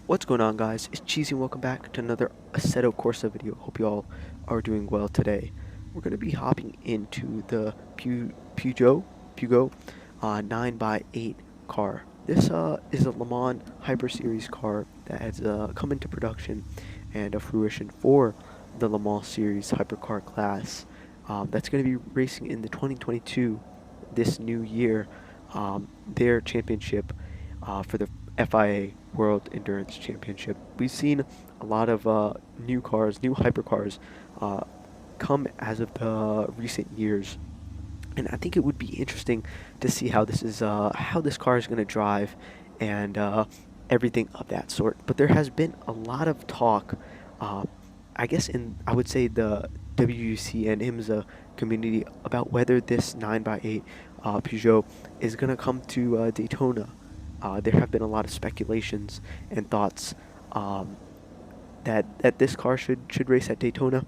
What's going on, guys? It's Cheesy and welcome back to another Assetto Corsa video. Hope you all are doing well today. We're going to be hopping into the Peugeot 9x8 car. This is a Le Mans Hyper Series car that has come into production and fruition for the Le Mans Series Hypercar class. That's going to be racing in the 2022, this new year, their championship for the FIA World Endurance Championship. We've seen a lot of new cars, new hypercars, come as of the recent years, and I think it would be interesting to see how this car is going to drive and everything of that sort. But there has been a lot of talk, I would say the WUC and IMSA community about whether this 9x8 Peugeot is going to come to Daytona. There have been a lot of speculations and thoughts that this car should race at Daytona.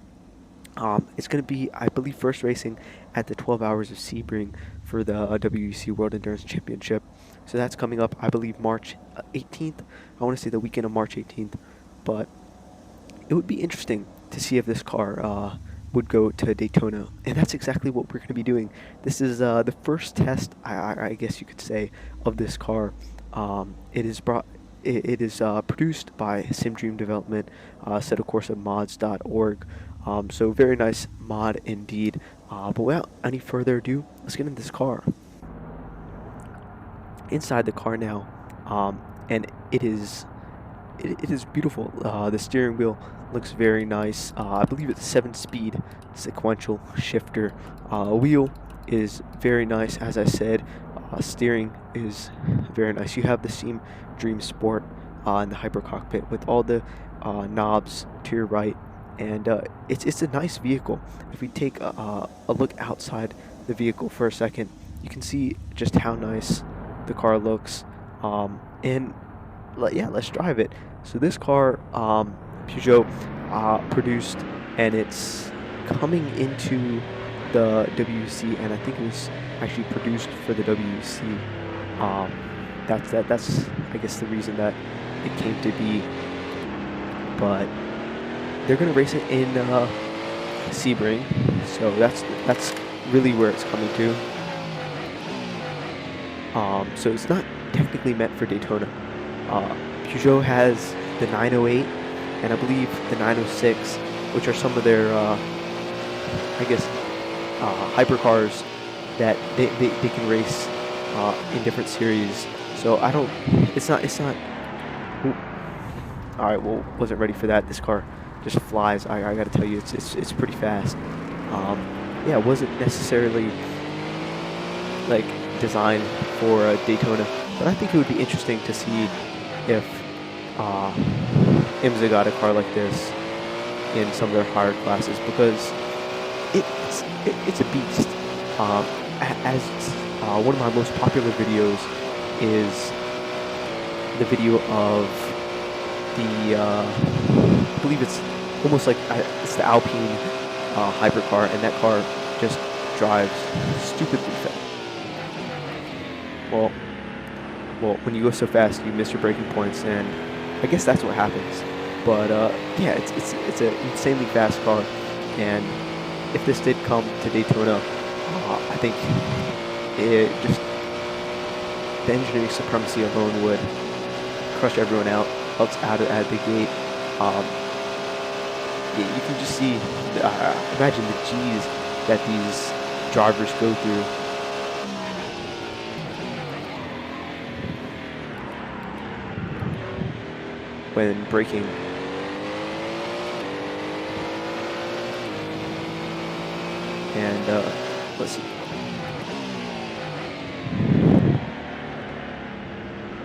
It's going to be, I believe, first racing at the 12 Hours of Sebring for the WEC World Endurance Championship. So that's coming up, I believe, March 18th. I want to say the weekend of March 18th. But it would be interesting to see if this car would go to Daytona. And that's exactly what we're going to be doing. This is the first test, I guess you could say, of this car. It is produced by SimDream Development, AssettoCorsaMods.org. So very nice mod indeed. But without any further ado, let's get into this car. Inside the car now, and it is beautiful. The steering wheel looks very nice. I believe it's 7-speed sequential shifter. Wheel is very nice, as I said. Steering is very nice. You have the SimDream Sport in the Hyper Cockpit with all the knobs to your right, and it's a nice vehicle. If we take a look outside the vehicle for a second, you can see just how nice the car looks. And yeah, let's drive it. So this car, Peugeot produced, and it's coming into the WEC, and I think it was actually produced for the WEC. That's I guess the reason that it came to be. But they're gonna race it in Sebring, so that's really where it's coming to. So it's not technically meant for Daytona. Peugeot has the 908 and I believe the 906, which are some of their hypercars that they can race in different series. So it's not ooh. All right, well, wasn't ready for that. This car just flies. I gotta tell you, it's pretty fast. Yeah, it wasn't necessarily like designed for Daytona, but I think it would be interesting to see if IMSA got a car like this in some of their higher classes, because it's a beast. One of my most popular videos is the video of the I believe it's almost like it's the Alpine hypercar, and that car just drives stupidly fast. Well, when you go so fast, you miss your braking points, and I guess that's what happens. But yeah, it's an insanely fast car, and if this did come to Daytona, I think the engineering supremacy alone would crush everyone out out of the gate. You can just see, imagine the G's that these drivers go through. When braking. And let's see.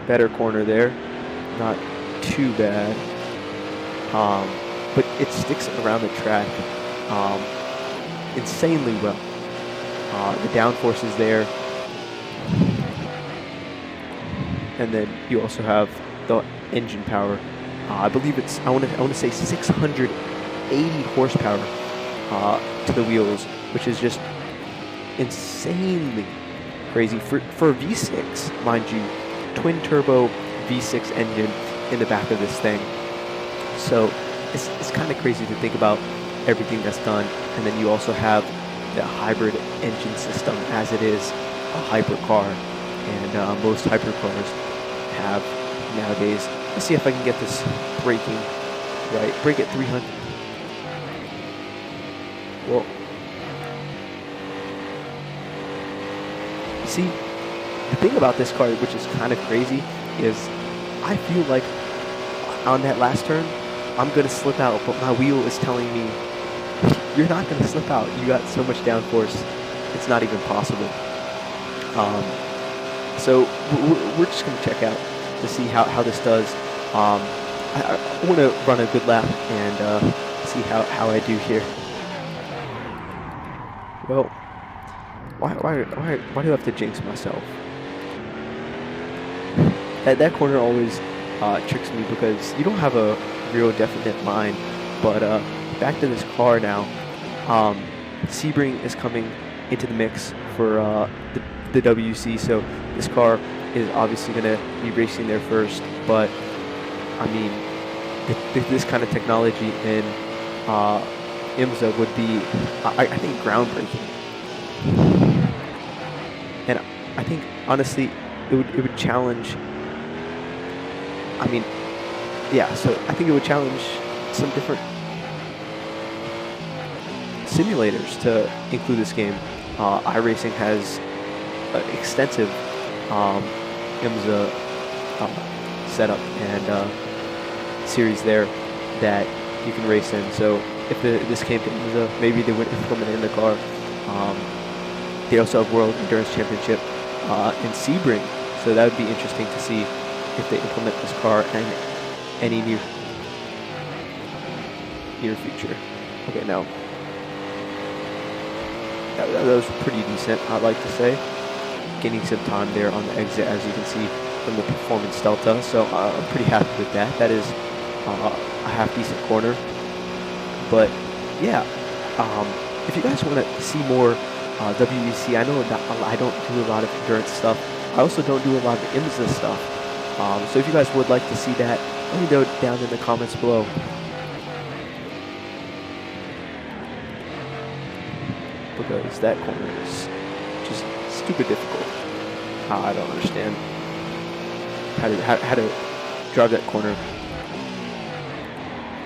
Better corner there, not too bad. But it sticks around the track insanely well. The downforce is there, and then you also have the engine power. I believe it's I want to say 680 horsepower to the wheels, which is just insanely crazy for a V6, mind you, twin turbo V6 engine. in the back of this thing. So it's kind of crazy to think about everything that's done. And then you also have the hybrid engine system, as it is a hypercar. And most hypercars have nowadays. Let's see if I can get this braking right. Brake at 300. Well, see, the thing about this car, which is kind of crazy, is I feel like on that last turn, I'm going to slip out, but my wheel is telling me, you're not going to slip out. You got so much downforce, it's not even possible. So we're just going to check out to see how this does. I want to run a good lap and see how I do here. Well, why do I have to jinx myself? That corner always tricks me because you don't have a real definite line. But back to this car now. Sebring is coming into the mix for the WC, so this car is obviously going to be racing there first. But I mean, this kind of technology in IMSA would be, I think, groundbreaking. And I think, honestly, it would challenge, I mean, yeah, so I think it would challenge some different simulators to include this game. iRacing has extensive IMSA setup and series there that you can race in. So if this came to IMSA, maybe they would implement it in the car. They also have World Endurance Championship in Sebring, so that would be interesting to see if they implement this car in any near future. Okay, now that was pretty decent, I'd like to say. Gaining some time there on the exit, as you can see from the performance delta. So I'm pretty happy with that. That is a half decent corner. But yeah, if you guys want to see more WEC, I know that I don't do a lot of endurance stuff. I also don't do a lot of IMSA stuff. So if you guys would like to see that, let me know down in the comments below. Because that corner is just stupid difficult. I don't understand how to drive that corner.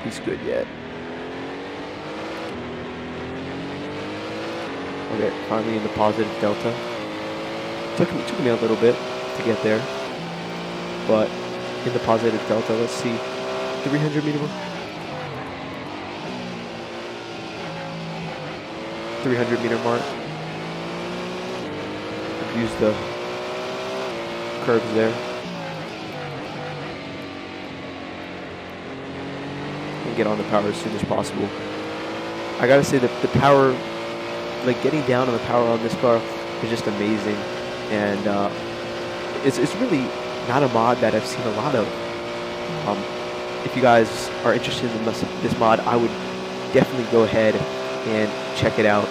He's good yet. Okay, finally in the positive delta. Took me a little bit to get there, but in the positive delta, let's see, 300 meter mark. 300 meter mark. Use the curves there. And get on the power as soon as possible. I gotta say that the power, like getting down on the power on this car is just amazing. And it's really not a mod that I've seen a lot of. If you guys are interested in this mod, I would definitely go ahead and check it out.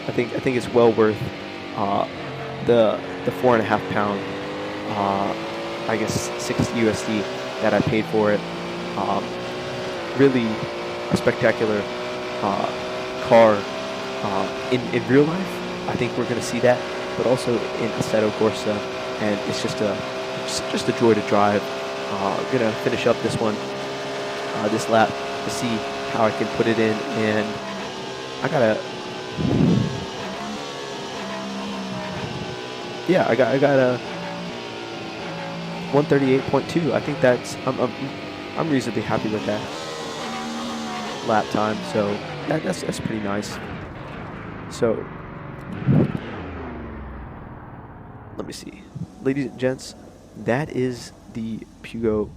I think it's well worth the 4.5 pound, I guess 6 USD that I paid for it. Really a spectacular car in real life. I think we're gonna see that, but also in Assetto Corsa, and it's just a joy to drive. Gonna finish up this one, this lap, to see how I can put it in, and I gotta. Yeah, I got a 138.2. I think that's I'm reasonably happy with that lap time. So that's pretty nice. So let me see, ladies and gents, that is the Peugeot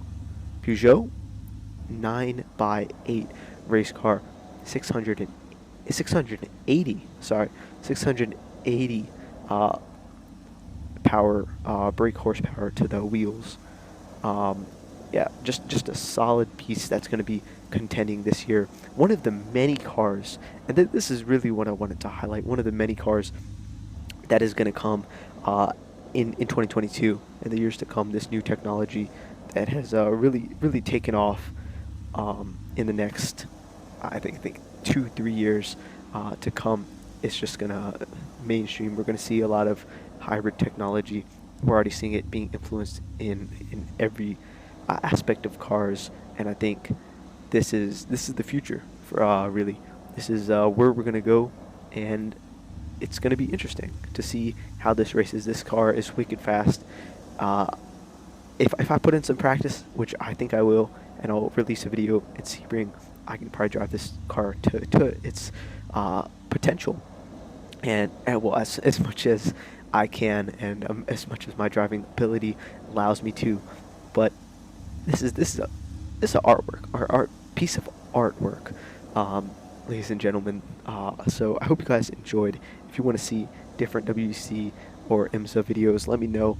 9x8 race car, 680 power, brake horsepower to the wheels. Yeah, just a solid piece that's going to be contending this year. One of the many cars, and this is really what I wanted to highlight, one of the many cars that is going to come in 2022 and the years to come, this new technology that has really taken off in the next, I think 2-3 years to come. It's just gonna mainstream. We're gonna see a lot of hybrid technology. We're already seeing it being influenced in every aspect of cars, and I think this is the future for really. This is where we're gonna go, and it's gonna be interesting to see how this races. This car is wicked fast. Uh, if I put in some practice, which I think I will, and I'll release a video at Sebring, I can probably drive this car to its potential, and well, as much as I can, and as much as my driving ability allows me to. But this is a artwork, art piece of artwork, ladies and gentlemen. So I hope you guys enjoyed. If you want to see different WC or IMSA videos, let me know.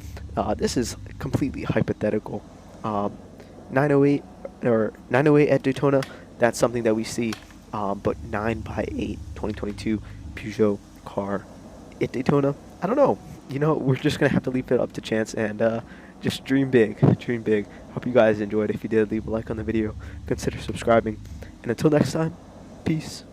This is completely hypothetical. 908 or 908 at Daytona, that's something that we see. But 9x8 2022 Peugeot car at Daytona, I don't know. You know, we're just gonna have to leave it up to chance and just dream big, dream big. Hope you guys enjoyed. If you did, leave a like on the video, consider subscribing, and until next time, peace.